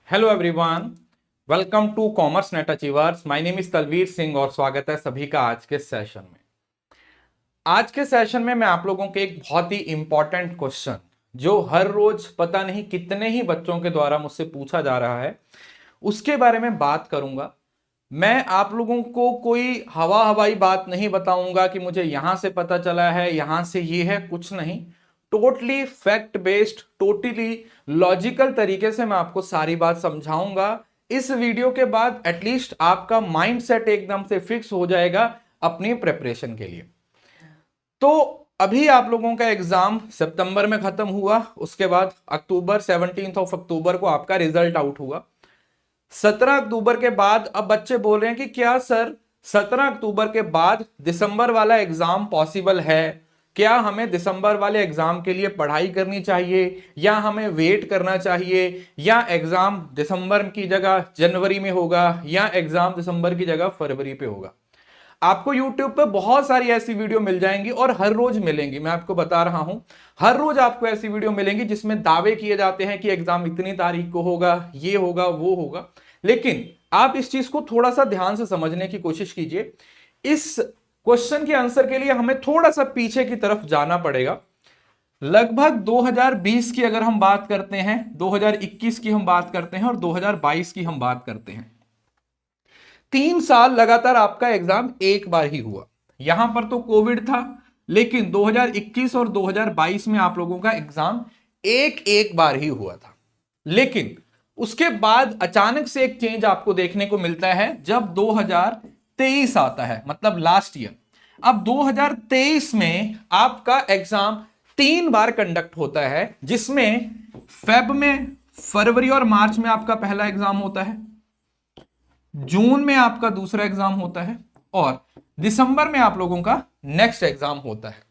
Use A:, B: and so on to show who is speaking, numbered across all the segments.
A: Hello everyone, welcome to commerce net achievers. My name is Talveer Singh और स्वागत है सभी का आज के सेशन में। आज के सेशन में मैं आप लोगों के एक बहुत ही इंपॉर्टेंट क्वेश्चन जो हर रोज पता नहीं कितने ही बच्चों के द्वारा मुझसे पूछा जा रहा है उसके बारे में बात करूंगा। मैं आप लोगों को कोई हवाई बात नहीं बताऊंगा कि मुझे यहां से पता चला है, यहां से ये है, कुछ नहीं। Totally fact based, totally logical तरीके से मैं आपको सारी बात समझाऊंगा। इस वीडियो के बाद एटलीस्ट आपका माइंड सेट एकदम से फिक्स हो जाएगा अपनी प्रिपरेशन के लिए। तो अभी आप लोगों का एग्जाम सितंबर में खत्म हुआ, उसके बाद अक्टूबर 17 अक्टूबर को आपका रिजल्ट आउट हुआ। 17 अक्टूबर के बाद अब बच्चे बोल रहे हैं कि क्या सर 17 अक्टूबर के बाद दिसंबर वाला एग्जाम पॉसिबल है? क्या हमें दिसंबर वाले एग्जाम के लिए पढ़ाई करनी चाहिए या हमें वेट करना चाहिए, या एग्जाम दिसंबर की जगह जनवरी में होगा, या एग्जाम दिसंबर की जगह फरवरी पे होगा? आपको YouTube पे बहुत सारी ऐसी वीडियो मिल जाएंगी और हर रोज मिलेंगी। मैं आपको बता रहा हूं, हर रोज आपको ऐसी वीडियो मिलेंगी जिसमें दावे किए जाते हैं कि एग्जाम इतनी तारीख को होगा, ये होगा, वो होगा। लेकिन आप इस चीज को थोड़ा सा ध्यान से समझने की कोशिश कीजिए। इस क्वेश्चन के आंसर के लिए हमें थोड़ा सा पीछे की तरफ जाना पड़ेगा। लगभग 2020 की अगर हम बात करते हैं, 2021 की हम बात करते हैं और 2022 की हम बात करते हैं, 3 साल लगातार आपका एग्जाम एक बार ही हुआ। यहां पर तो कोविड था, लेकिन 2021 और 2022 में आप लोगों का एग्जाम एक एक बार ही हुआ था। लेकिन उसके बाद अचानक से एक चेंज आपको देखने को मिलता है जब 2023 आता है, मतलब लास्ट ईयर। अब 2023 में आपका एग्जाम 3 बार कंडक्ट होता है, जिसमें फेब में, फरवरी और मार्च में आपका पहला एग्जाम होता है, जून में आपका दूसरा एग्जाम होता है, और दिसंबर में आप लोगों का नेक्स्ट एग्जाम होता है।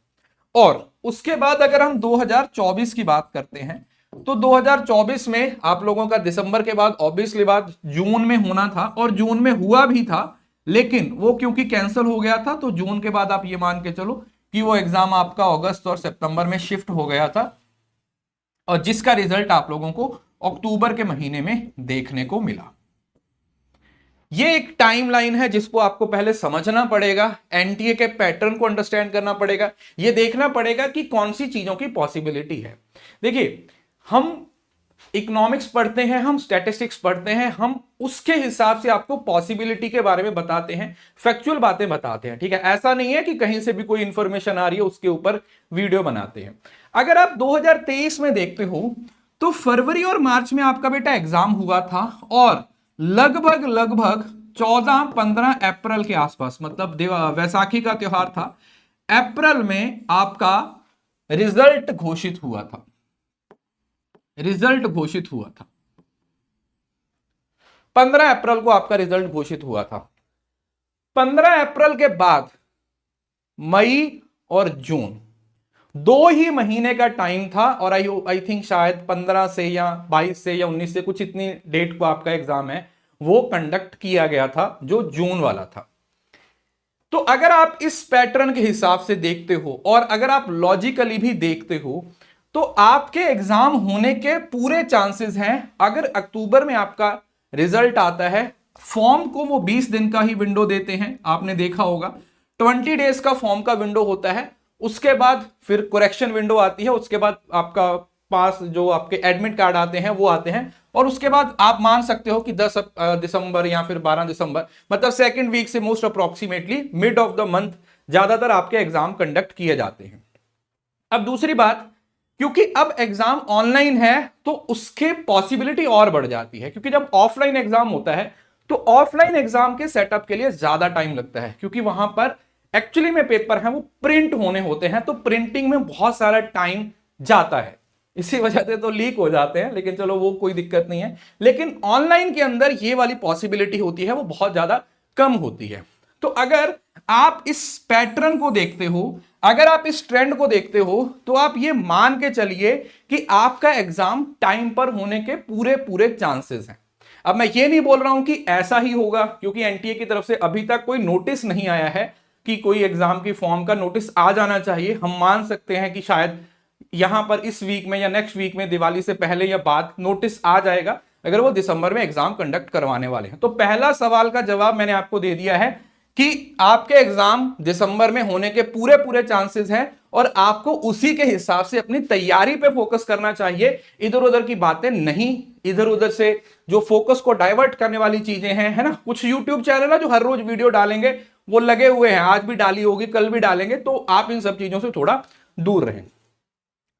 A: और उसके बाद अगर हम 2024 की बात करते हैं तो 2024 में आप लोगों का दिसंबर के बाद ऑब्वियसली बात जून में होना था, और जून में हुआ भी था, लेकिन वो क्योंकि कैंसिल हो गया था तो जून के बाद आप ये मान के चलो कि वो एग्जाम आपका अगस्त और सितंबर में शिफ्ट हो गया था, और जिसका रिजल्ट आप लोगों को अक्टूबर के महीने में देखने को मिला। ये एक टाइमलाइन है जिसको आपको पहले समझना पड़ेगा, एनटीए के पैटर्न को अंडरस्टैंड करना पड़ेगा, ये देखना पड़ेगा कि कौन सी चीजों की पॉसिबिलिटी है। देखिए, हम इकोनॉमिक्स पढ़ते हैं, हम स्टैटिस्टिक्स पढ़ते हैं, हम उसके हिसाब से आपको पॉसिबिलिटी के बारे में बताते हैं, फैक्चुअल बातें बताते हैं। ठीक है, ऐसा नहीं है कि कहीं से भी कोई इंफॉर्मेशन आ रही है उसके ऊपर वीडियो बनाते हैं। अगर आप 2023 में देखते हो तो फरवरी और मार्च में आपका बेटा एग्जाम हुआ था, और लगभग लगभग 14-15 अप्रैल के आसपास, मतलब वैसाखी का त्योहार था, अप्रैल में आपका रिजल्ट घोषित हुआ था। रिजल्ट घोषित हुआ था 15 अप्रैल को आपका रिजल्ट घोषित हुआ था। 15 अप्रैल के बाद मई और जून 2 ही महीने का टाइम था, और आई थिंक शायद 15 से या 22 से या 19 से कुछ इतनी डेट को आपका एग्जाम है वो कंडक्ट किया गया था, जो जून वाला था। तो अगर आप इस पैटर्न के हिसाब से देखते हो और अगर आप लॉजिकली भी देखते हो तो आपके एग्जाम होने के पूरे चांसेस हैं। अगर अक्टूबर में आपका रिजल्ट आता है, फॉर्म को वो 20 दिन का ही विंडो देते हैं, आपने देखा होगा 20 डेज का फॉर्म का विंडो होता है। उसके बाद फिर करेक्शन विंडो आती है, उसके बाद आपका पास जो आपके एडमिट कार्ड आते हैं वो आते हैं, और उसके बाद आप मान सकते हो कि 10 दिसंबर या फिर 12 दिसंबर, मतलब सेकेंड वीक से most approximately mid of the month ज्यादातर आपके एग्जाम कंडक्ट किए जाते हैं। अब दूसरी बात, क्योंकि अब एग्जाम ऑनलाइन है तो उसके पॉसिबिलिटी और बढ़ जाती है, क्योंकि जब ऑफलाइन एग्जाम होता है तो ऑफलाइन एग्जाम के सेटअप के लिए ज्यादा टाइम लगता है, क्योंकि वहां पर एक्चुअली में पेपर है वो प्रिंट होने होते हैं, तो प्रिंटिंग में बहुत सारा टाइम जाता है, इसी वजह से तो लीक हो जाते हैं, लेकिन चलो वो कोई दिक्कत नहीं है। लेकिन ऑनलाइन के अंदर ये वाली पॉसिबिलिटी होती है वो बहुत ज्यादा कम होती है। तो अगर आप इस पैटर्न को देखते हो, अगर आप इस ट्रेंड को देखते हो, तो आप ये मान के चलिए कि आपका एग्जाम टाइम पर होने के पूरे पूरे चांसेस हैं। अब मैं ये नहीं बोल रहा हूं कि ऐसा ही होगा, क्योंकि एनटीए की तरफ से अभी तक कोई नोटिस नहीं आया है कि कोई एग्जाम की फॉर्म का नोटिस आ जाना चाहिए। हम मान सकते हैं कि शायद यहां पर इस वीक में या नेक्स्ट वीक में, दिवाली से पहले या बाद नोटिस आ जाएगा, अगर वो दिसंबर में एग्जाम कंडक्ट करवाने वाले हैं। तो पहला सवाल का जवाब मैंने आपको दे दिया है कि आपके एग्जाम दिसंबर में होने के पूरे पूरे चांसेस हैं और आपको उसी के हिसाब से अपनी तैयारी पे फोकस करना चाहिए। इधर उधर की बातें नहीं, इधर उधर से जो फोकस को डाइवर्ट करने वाली चीजें हैं, है ना। कुछ यूट्यूब चैनल है जो हर रोज वीडियो डालेंगे, वो लगे हुए हैं, आज भी डाली होगी, कल भी डालेंगे, तो आप इन सब चीजों से थोड़ा दूर रहें।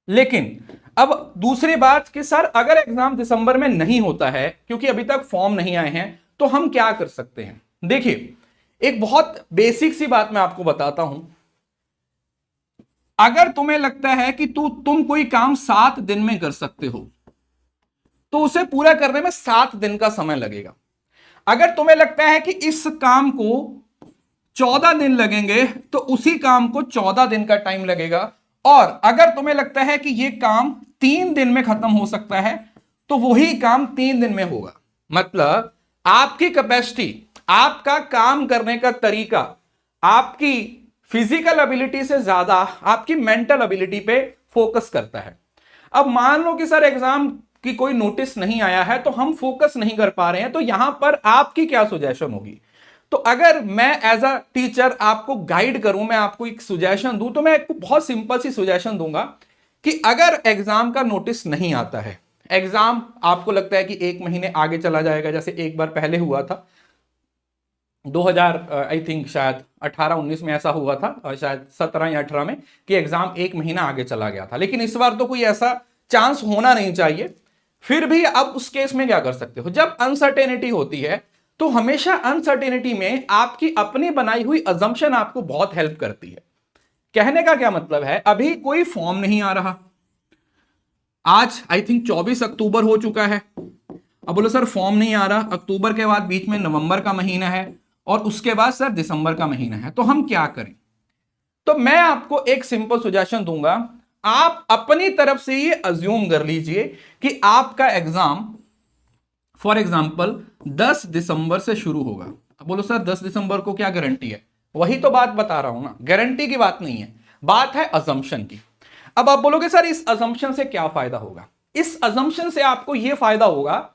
A: लेकिन अब दूसरी बात कि सर अगर एग्जाम दिसंबर में नहीं होता है क्योंकि अभी तक फॉर्म नहीं आए हैं, तो हम क्या कर सकते हैं। देखिए, एक बहुत बेसिक सी बात मैं आपको बताता हूं। अगर तुम्हें लगता है कि तुम कोई काम 7 दिन में कर सकते हो, तो उसे पूरा करने में 7 दिन का समय लगेगा। अगर तुम्हें लगता है कि इस काम को 14 दिन लगेंगे, तो उसी काम को 14 दिन का टाइम लगेगा। और अगर तुम्हें लगता है कि यह काम 3 दिन में खत्म हो सकता है, तो वही काम 3 दिन में होगा। मतलब आपकी कैपेसिटी, आपका काम करने का तरीका, आपकी फिजिकल एबिलिटी से ज्यादा आपकी मेंटल एबिलिटी पे फोकस करता है। अब मान लो कि सर एग्जाम की कोई नोटिस नहीं आया है, तो हम फोकस नहीं कर पा रहे हैं, तो यहां पर आपकी क्या सुजेशन होगी। तो अगर मैं एज अ टीचर आपको गाइड करूं, मैं आपको एक सुजेशन दूं, तो मैं एक बहुत सिंपल सी सुजेशन दूंगा कि अगर एग्जाम का नोटिस नहीं आता है, एग्जाम आपको लगता है कि 1 महीने आगे चला जाएगा, जैसे एक बार पहले हुआ था 2000 आई थिंक शायद 18-19 में ऐसा हुआ था, और शायद 17 या 18 में, कि एग्जाम 1 महीना आगे चला गया था। लेकिन इस बार तो कोई ऐसा चांस होना नहीं चाहिए। फिर भी अब उस केस में क्या कर सकते हो, जब अनसर्टेनिटी होती है, तो हमेशा अनसर्टेनिटी में आपकी अपनी बनाई हुई अजम्पशन आपको बहुत हेल्प करती है। कहने का क्या मतलब है, अभी कोई फॉर्म नहीं आ रहा, आज आई थिंक 24 अक्टूबर हो चुका है। अब बोलो सर फॉर्म नहीं आ रहा, अक्टूबर के बाद बीच में नवंबर का महीना है और उसके बाद सर दिसंबर का महीना है, तो हम क्या करें। तो मैं आपको एक सिंपल सुजेशन दूंगा, आप अपनी तरफ से ये अज्यूम कर लीजिए कि आपका एग्जाम फॉर एग्जाम्पल 10 दिसंबर से शुरू होगा। अब बोलो सर 10 दिसंबर को क्या गारंटी है, वही तो बात बता रहा हूं ना, गारंटी की बात नहीं है, बात है अजम्पशन की। अब आप बोलोगे सर इस अजम्पशन से क्या फायदा होगा। इस अजम्पशन से आपको यह फायदा होगा,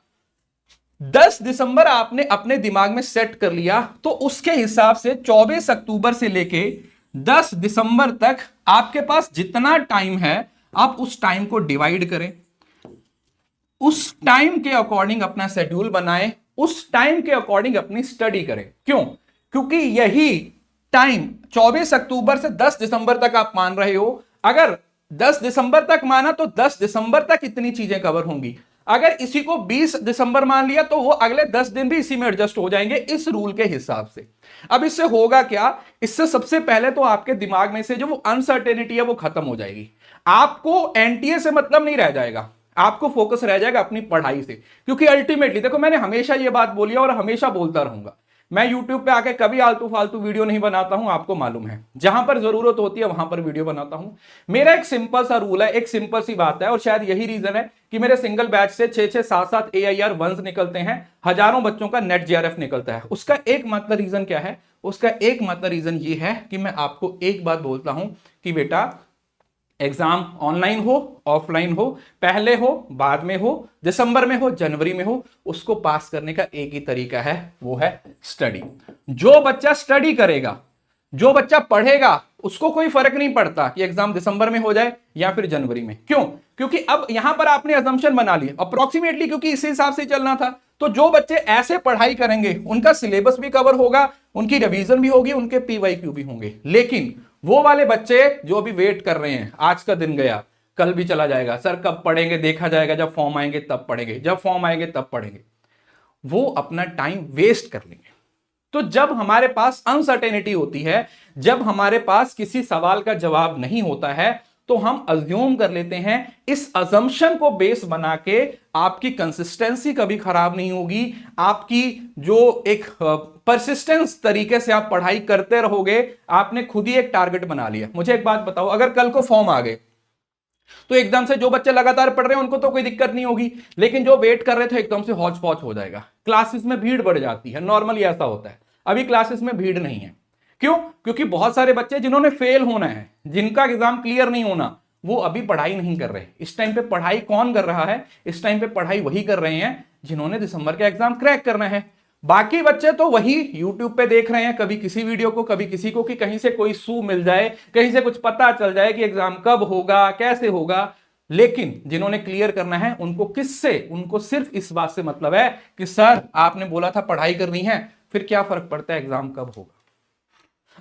A: 10 दिसंबर आपने अपने दिमाग में सेट कर लिया, तो उसके हिसाब से 24 अक्टूबर से लेके 10 दिसंबर तक आपके पास जितना टाइम है, आप उस टाइम को डिवाइड करें, उस टाइम के अकॉर्डिंग अपना शेड्यूल बनाएं, उस टाइम के अकॉर्डिंग अपनी स्टडी करें। क्यों, क्योंकि यही टाइम 24 अक्टूबर से 10 दिसंबर तक आप मान रहे हो, अगर 10 दिसंबर तक माना तो 10 दिसंबर तक इतनी चीजें कवर होंगी। अगर इसी को 20 दिसंबर मान लिया, तो वो अगले 10 दिन भी इसी में एडजस्ट हो जाएंगे, इस रूल के हिसाब से। अब इससे होगा क्या, इससे सबसे पहले तो आपके दिमाग में से जो वो अनसर्टेनिटी है वो खत्म हो जाएगी। आपको एनटीए से मतलब नहीं रह जाएगा, आपको फोकस रह जाएगा अपनी पढ़ाई से। क्योंकि अल्टीमेटली देखो, मैंने हमेशा ये बात बोली और हमेशा बोलता रहूंगा, मैं यूट्यूब पे आके कभी आलतू फालतू वीडियो नहीं बनाता हूं, आपको मालूम है। जहां पर जरूरत होती है वहां पर वीडियो बनाता हूं। मेरा एक सिंपल सा रूल है, एक सिंपल सी बात है, और शायद यही रीजन है कि मेरे सिंगल बैच से 6-6, 7-7 AIR 1s निकलते हैं, हजारों बच्चों का नेट JRF निकलता है। उसका एकमात्र रीजन क्या है, उसका एकमात्र रीजन ये है कि मैं आपको एक बात बोलता हूं कि बेटा एग्जाम ऑनलाइन हो ऑफलाइन हो, पहले हो बाद में हो, दिसंबर में हो जनवरी में हो, उसको पास करने का एक ही तरीका है, वो है स्टडी। जो बच्चा स्टडी करेगा, जो बच्चा पढ़ेगा, उसको कोई फर्क नहीं पड़ता कि एग्जाम दिसंबर में हो जाए या फिर जनवरी में। क्यों, क्योंकि अब यहां पर आपने अजम्पशन बना ली अप्रोक्सीमेटली, क्योंकि इसी हिसाब से चलना था। तो जो बच्चे ऐसे पढ़ाई करेंगे उनका सिलेबस भी कवर होगा, उनकी रिवीजन भी होगी, उनके PYQ भी होंगे। लेकिन वो वाले बच्चे जो अभी वेट कर रहे हैं, आज का दिन गया कल भी चला जाएगा, सर कब पढ़ेंगे, देखा जाएगा, जब फॉर्म आएंगे तब पढ़ेंगे, जब फॉर्म आएंगे तब पढ़ेंगे, वो अपना टाइम वेस्ट कर लेंगे। तो जब हमारे पास अनसर्टेनिटी होती है, जब हमारे पास किसी सवाल का जवाब नहीं होता है, तो हम अज्यूम कर लेते हैं। इस अजम्पशन को बेस बना के आपकी कंसिस्टेंसी कभी खराब नहीं होगी, आपकी जो एक परसिस्टेंस तरीके से आप पढ़ाई करते रहोगे। आपने खुद ही एक टारगेट बना लिया। मुझे एक बात बताओ, अगर कल को फॉर्म आ गए तो एकदम से जो बच्चे लगातार पढ़ रहे हैं उनको तो कोई दिक्कत नहीं होगी, लेकिन जो वेट कर रहे थे एकदम से हौच पौच हो जाएगा, क्लासेस में भीड़ बढ़ जाती है। नॉर्मली ऐसा होता है, अभी क्लासेस में भीड़ नहीं है। क्यों, क्योंकि बहुत सारे बच्चे जिन्होंने फेल होना है, जिनका एग्जाम क्लियर नहीं होना, वो अभी पढ़ाई नहीं कर रहे। इस टाइम पे पढ़ाई कौन कर रहा है, इस टाइम पे पढ़ाई वही कर रहे हैं जिन्होंने दिसंबर का एग्जाम क्रैक करना है। बाकी बच्चे तो वही यूट्यूब पे देख रहे हैं, कभी किसी वीडियो को, कभी किसी को, कि कहीं से कोई सू मिल जाए, कहीं से कुछ पता चल जाए कि एग्जाम कब होगा, कैसे होगा। लेकिन जिन्होंने क्लियर करना है उनको किससे, उनको सिर्फ इस बात से मतलब है कि सर आपने बोला था पढ़ाई करनी है, फिर क्या फर्क पड़ता है एग्जाम कब होगा।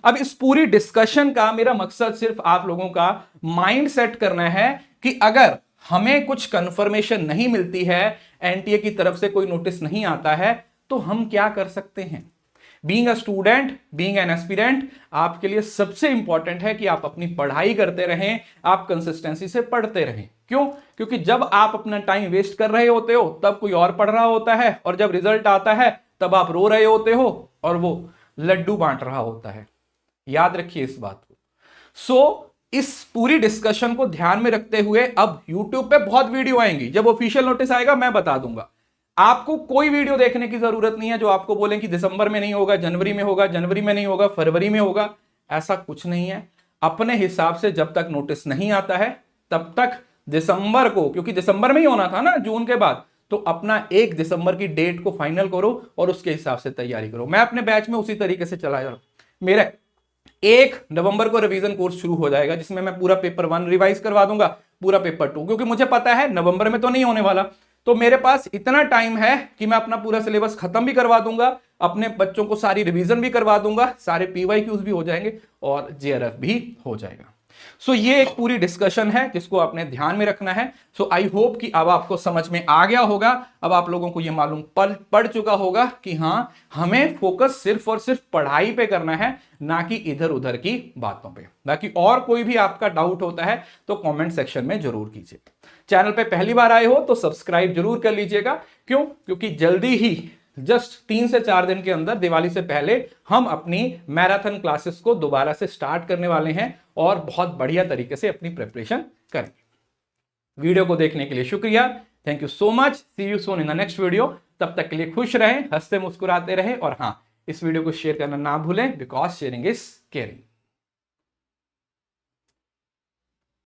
A: अब इस पूरी डिस्कशन का मेरा मकसद सिर्फ आप लोगों का माइंड सेट करना है कि अगर हमें कुछ कंफर्मेशन नहीं मिलती है, एनटीए की तरफ से कोई नोटिस नहीं आता है, तो हम क्या कर सकते हैं। Being a student, being an aspirant, आपके लिए सबसे इंपॉर्टेंट है कि आप अपनी पढ़ाई करते रहें, आप कंसिस्टेंसी से पढ़ते रहें। क्यों? क्योंकि जब आप अपना टाइम वेस्ट कर रहे होते हो तब कोई और पढ़ रहा होता है, और जब रिजल्ट आता है तब आप रो रहे होते हो और वो लड्डू बांट रहा होता है। याद रखिए इस बात को। इस पूरी डिस्कशन को ध्यान में रखते हुए अब YouTube पे बहुत वीडियो आएंगी, जब ऑफिशियल नोटिस आएगा मैं बता दूंगा। आपको कोई वीडियो देखने की जरूरत नहीं है जो आपको बोले कि दिसंबर में नहीं होगा, जनवरी में होगा, जनवरी में नहीं होगा, फरवरी में होगा। ऐसा कुछ नहीं है। अपने हिसाब से जब तक नोटिस नहीं आता है तब तक दिसंबर को, क्योंकि दिसंबर में ही होना था ना जून के बाद, तो अपना 1 दिसंबर की डेट को फाइनल करो और उसके हिसाब से तैयारी करो। मैं अपने बैच में उसी तरीके से चला जा रहा हूं। मेरा 1 नवंबर को रिवीजन कोर्स शुरू हो जाएगा, जिसमें मैं पूरा पेपर 1 रिवाइज करवा दूंगा, पूरा पेपर 2, क्योंकि मुझे पता है नवंबर में तो नहीं होने वाला, तो मेरे पास इतना टाइम है कि मैं अपना पूरा सिलेबस खत्म भी करवा दूंगा, अपने बच्चों को सारी रिवीजन भी करवा दूंगा, सारे पीवाईक्यूज भी हो जाएंगे और जेआरएफ भी हो जाएगा। ये एक पूरी डिस्कशन है जिसको आपने ध्यान में रखना है। आई होप कि अब आपको समझ में आ गया होगा, अब आप लोगों को यह मालूम पड़ चुका होगा कि हाँ, हमें फोकस सिर्फ और सिर्फ पढ़ाई पे करना है, ना कि इधर उधर की बातों पे। बाकी और कोई भी आपका डाउट होता है तो कमेंट सेक्शन में जरूर कीजिए। चैनल पे पहली बार आए हो तो सब्सक्राइब जरूर कर लीजिएगा। क्यों? क्योंकि जल्दी ही, जस्ट 3 से 4 दिन के अंदर, दिवाली से पहले, हम अपनी मैराथन क्लासेस को दोबारा से स्टार्ट करने वाले हैं और बहुत बढ़िया तरीके से अपनी प्रिपरेशन करेंगे। वीडियो को देखने के लिए शुक्रिया। Thank you so much. See you soon in the next video. तब तक के लिए खुश रहें, हंसते मुस्कुराते रहें, और हाँ, इस वीडियो को शेयर करना ना भूलें, बिकॉज शेयरिंग इज केयरिंग।